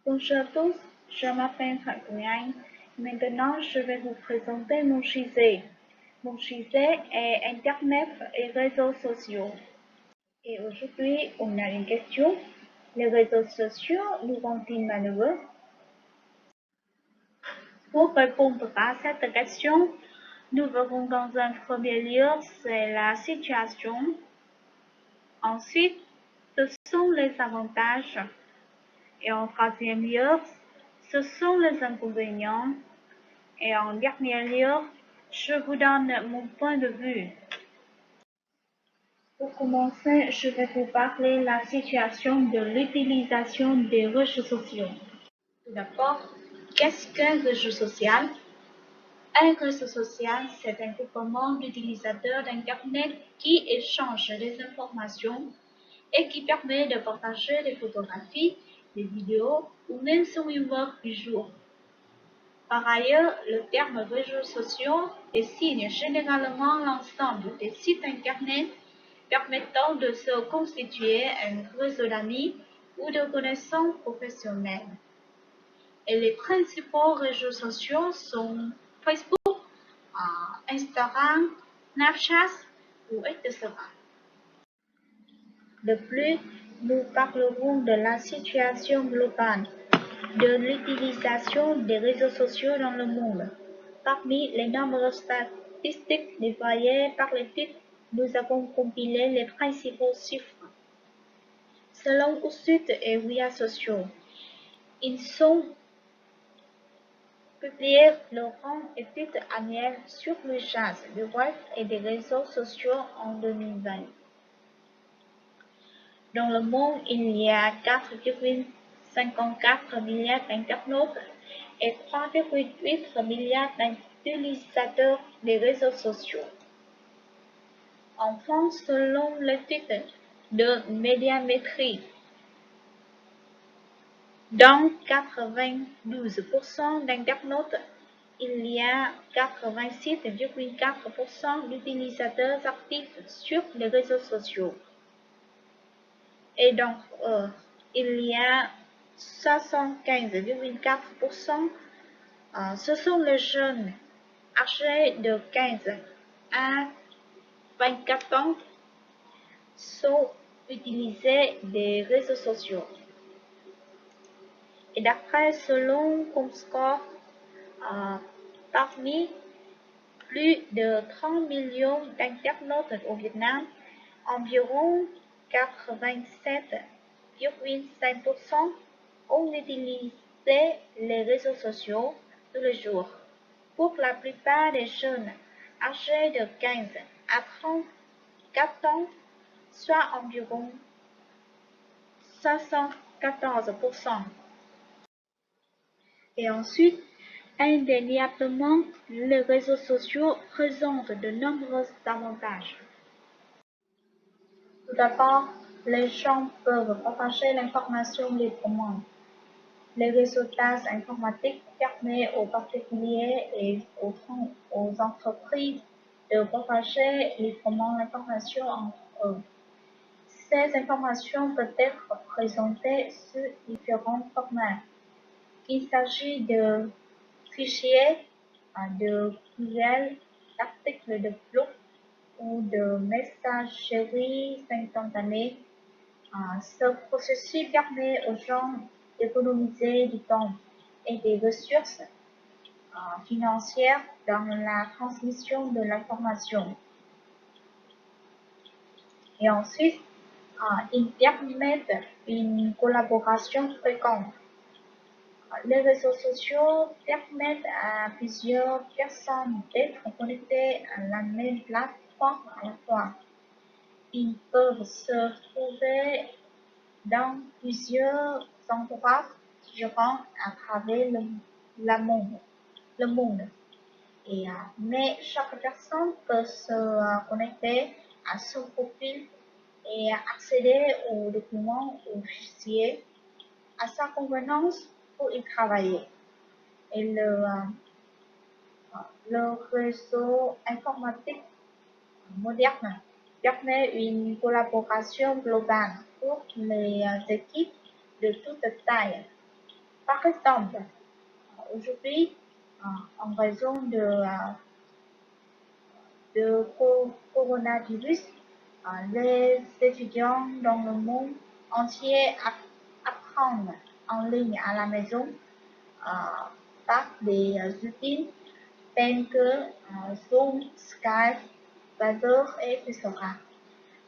Bonjour à tous, je m'appelle Phạm Quỳnh Anh. Maintenant, je vais vous présenter mon sujet. Mon sujet est Internet et réseaux sociaux. Et aujourd'hui, on a une question. Les réseaux sociaux nous rendent-ils malheureux? Pour répondre à cette question, nous verrons dans un premier lieu, c'est la situation. Ensuite, ce sont les avantages. Et en troisième lieu, ce sont les inconvénients. Et en dernier lieu, je vous donne mon point de vue. Pour commencer, je vais vous parler de la situation de l'utilisation des réseaux sociaux. Tout d'abord, qu'est-ce qu'un réseau social? Un réseau social, c'est un groupement d'utilisateurs d'Internet qui échangent des informations et qui permet de partager des photographies, des vidéos ou même son humeur du jour. Par ailleurs, le terme réseaux sociaux désigne généralement l'ensemble des sites Internet permettant de se constituer un réseau d'amis ou de connaissances professionnelles. Et les principaux réseaux sociaux sont Facebook, Instagram, Snapchat ou etc. De plus, nous parlerons de la situation globale de l'utilisation des réseaux sociaux dans le monde. Parmi les nombreuses statistiques déployées par l'étude, nous avons compilé les principaux chiffres. Selon Usut et Via Sociaux, ils sont publiés leur étude annuelle sur l'usage du web et des réseaux sociaux en 2020. Dans le monde, il y a 4,54 milliards d'internautes et 3,8 milliards d'utilisateurs des réseaux sociaux. En France, selon l'étude de Médiamétrie, dans 92% d'internautes, il y a 86,4% d'utilisateurs actifs sur les réseaux sociaux. Et donc, il y a 75,4%, ce sont les jeunes âgés de 15 à 24 ans sont utilisés des réseaux sociaux. Et d'après selon Comscore, parmi plus de 30 millions d'internautes au Vietnam, environ 87,5% ont utilisé les réseaux sociaux tous les jours. Pour la plupart des jeunes âgés de 15 à 34 ans, soit environ 74%. Et ensuite, indéniablement, les réseaux sociaux présentent de nombreux avantages. Tout d'abord, les gens peuvent partager l'information librement. Les réseautages informatiques permettent aux particuliers et aux entreprises de partager librement l'information entre eux. Ces informations peuvent être présentées sous différents formats. Il s'agit de fichiers, de courriels, d'articles de blog ou de messagerie instantanée. Ce processus permet aux gens d'économiser du temps et des ressources financières dans la transmission de l'information. Et ensuite, ils permettent une collaboration fréquente. Les réseaux sociaux permettent à plusieurs personnes d'être connectées à la même plateforme à la fois. Ils peuvent se trouver dans plusieurs endroits différents à travers le monde. Mais chaque personne peut se connecter à son profil et accéder aux documents ou fichiers à sa convenance pour y travailler. Et le réseau informatique moderne permet une collaboration globale pour les équipes de toute taille. Par exemple, aujourd'hui, en raison de coronavirus, les étudiants dans le monde entier apprennent en ligne à la maison euh, par des outils tels que Zoom, Skype, Viber, etc.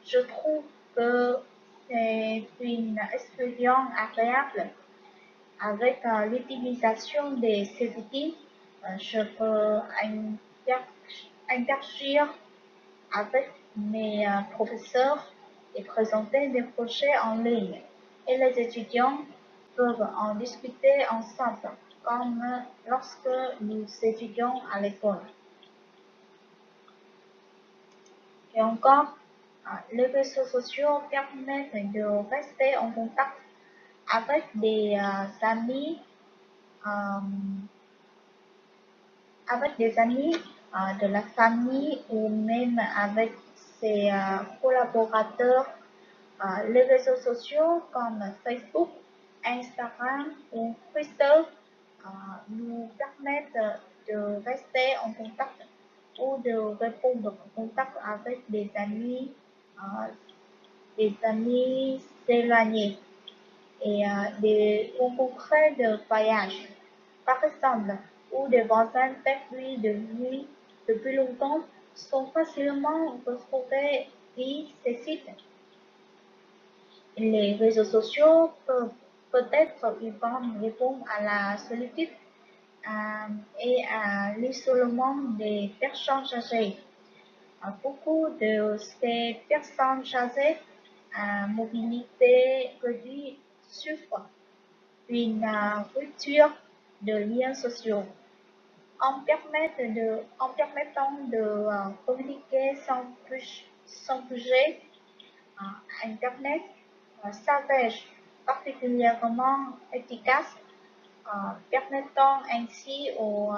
Je trouve que c'est une expérience agréable. Avec l'utilisation de ces outils, je peux interagir avec mes professeurs et présenter des projets en ligne. Et les étudiants peuvent en discuter ensemble, comme lorsque nous étudions à l'école. Et encore, les réseaux sociaux permettent de rester en contact avec des amis, euh, de la famille ou même avec ses collaborateurs. Les réseaux sociaux comme Facebook, Instagram ou Twitter nous permettent de rester en contact ou de répondre en contact avec euh, des amis éloignés et des rencontres de voyage, par exemple, où des voisins perdus de vue depuis longtemps sont facilement retrouvés via ces sites. Les réseaux sociaux peuvent peut-être une bonne réponse à la solitude et à l'isolement des personnes âgées. Beaucoup de ces personnes âgées à mobilité réduite souffrent une rupture de liens sociaux. En permettant de communiquer sans bouger, Internet s'avère particulièrement efficace, permettant ainsi aux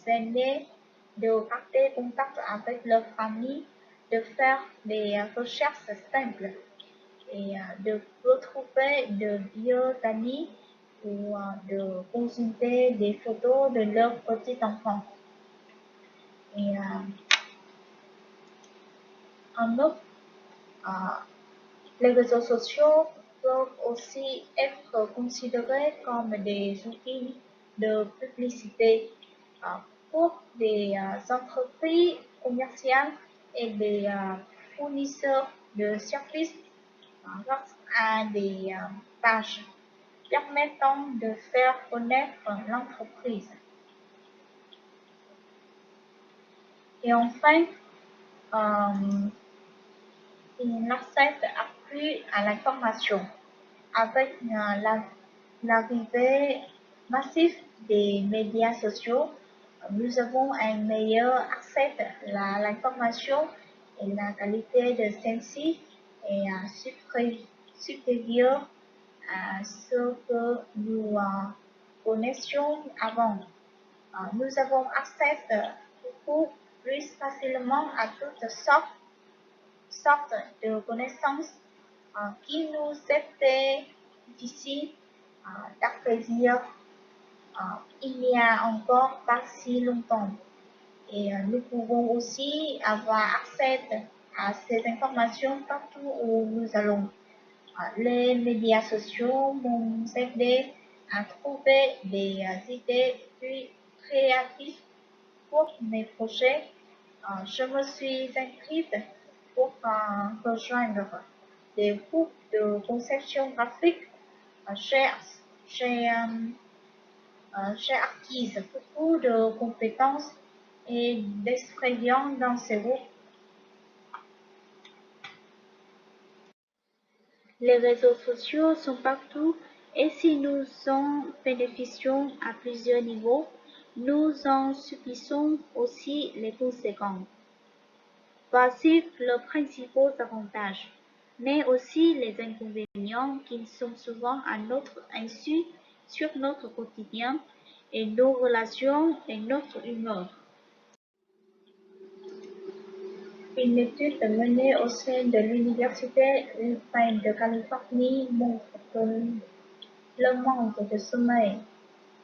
aînés de garder contact avec leur famille, de faire des recherches simples et de retrouver de vieux amis ou de consulter des photos de leurs petits-enfants. Et en outre, euh, les réseaux sociaux peuvent aussi être considérés comme des outils de publicité euh, pour des entreprises commerciales et des fournisseurs de services grâce à des pages permettant de faire connaître l'entreprise. Et enfin, euh, une accès accru à l'information. Avec l'arrivée massive des médias sociaux, nous avons un meilleur accès à l'information et la qualité de celle-ci est supérieure à ce que nous connaissions avant. Nous avons accès beaucoup plus facilement à toutes sortes de connaissances qui nous étaient difficiles d'acquérir il y a encore pas si longtemps. Et nous pouvons aussi avoir accès à ces informations partout où nous allons. Les médias sociaux m'ont aidé à trouver des idées plus créatives pour mes projets. Je me suis inscrite pour rejoindre des groupes de conception graphique. J'ai j'ai, j'ai acquis beaucoup de compétences et d'expérience dans ces groupes. Les réseaux sociaux sont partout et si nous en bénéficions à plusieurs niveaux, nous en subissons aussi les conséquences. Voici leurs principaux avantages, mais aussi les inconvénients qui sont souvent à notre insu sur notre quotidien et nos relations et notre humeur. Une étude menée au sein de l'Université Irvine de Californie montre que le manque de sommeil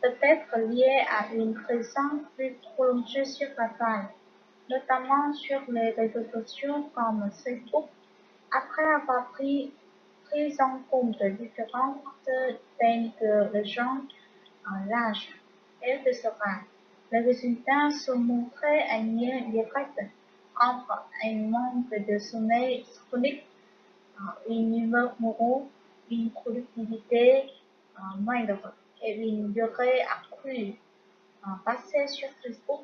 peut être lié à une présence plus prolongée sur la toile, notamment sur les réseaux sociaux comme Facebook, après avoir pris en compte différentes telles que le genre, l'âge et le serein. Les résultats sont montrés un lien direct entre un manque de sommeil chronique, une humeur morale, une productivité moindre et une durée accrue passée sur Facebook.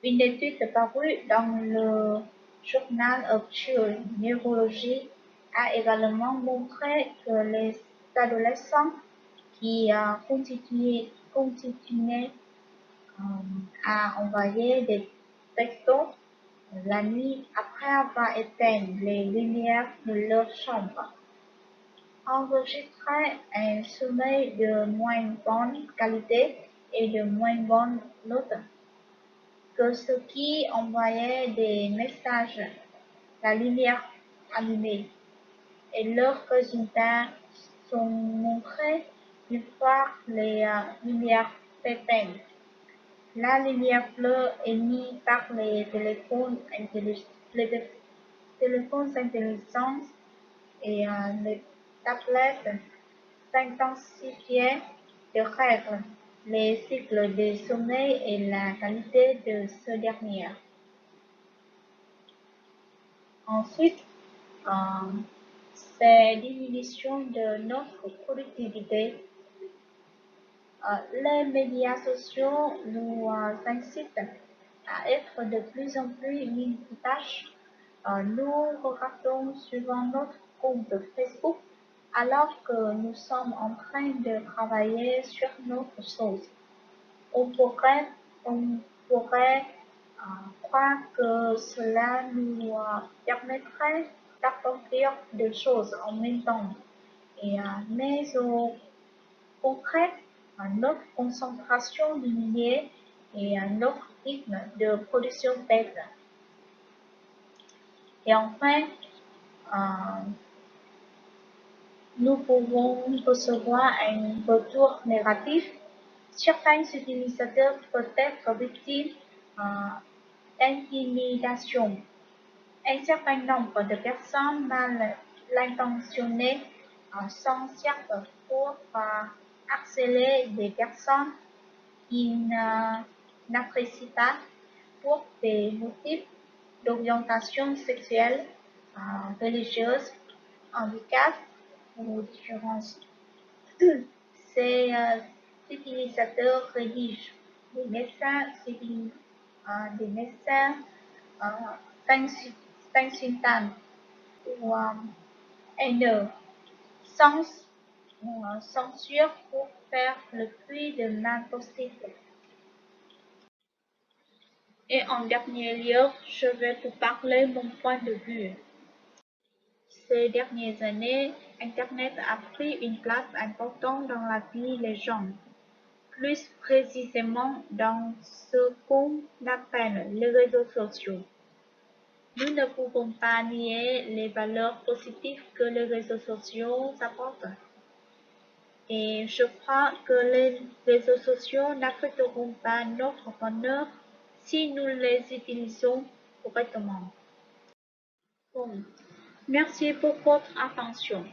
Une étude parue dans le Journal of Child Neurology a également montré que les adolescents qui continuaient à envoyer des textos la nuit après avoir éteint les lumières de leur chambre enregistraient un sommeil de moins bonne qualité et de moins bonne note que ceux qui envoyaient des messages la lumière allumée, et leurs résultats sont montrés une fois les lumières éteintes. La lumière bleue émise par les téléphones intelligents et les tablettes s'intensifiaient de règles les cycles de sommeil et la qualité de ce dernier. Ensuite, euh, ces diminutions de notre productivité. Les médias sociaux nous incitent à être de plus en plus multitâches. Nous regardons souvent notre compte Facebook alors que nous sommes en train de travailler sur notre chose. On pourrait, on pourrait croire que cela nous permettrait d'accomplir des choses en même temps. Mais au contraire, notre concentration diminuée et notre rythme de production baisse. Et enfin, euh, nous pouvons recevoir un retour négatif. Certains utilisateurs peuvent être victimes d'intimidation. Un certain nombre de personnes mal intentionnées s'en servent pour harceler des personnes qui n'apprécient pas pour des motifs d'orientation sexuelle, religieuse, handicap ou différence. Ces utilisateurs rédigent des messages, des messages insultants ou haineux, sans censure pour faire le plus de mal possible. Et en dernier lieu, je vais vous parler mon point de vue. Ces dernières années, Internet a pris une place importante dans la vie des gens, plus précisément dans ce qu'on appelle les réseaux sociaux. Nous ne pouvons pas nier les valeurs positives que les réseaux sociaux apportent. Et je crois que les réseaux sociaux n'affecteront pas notre bonheur si nous les utilisons correctement. Bon, merci pour votre attention.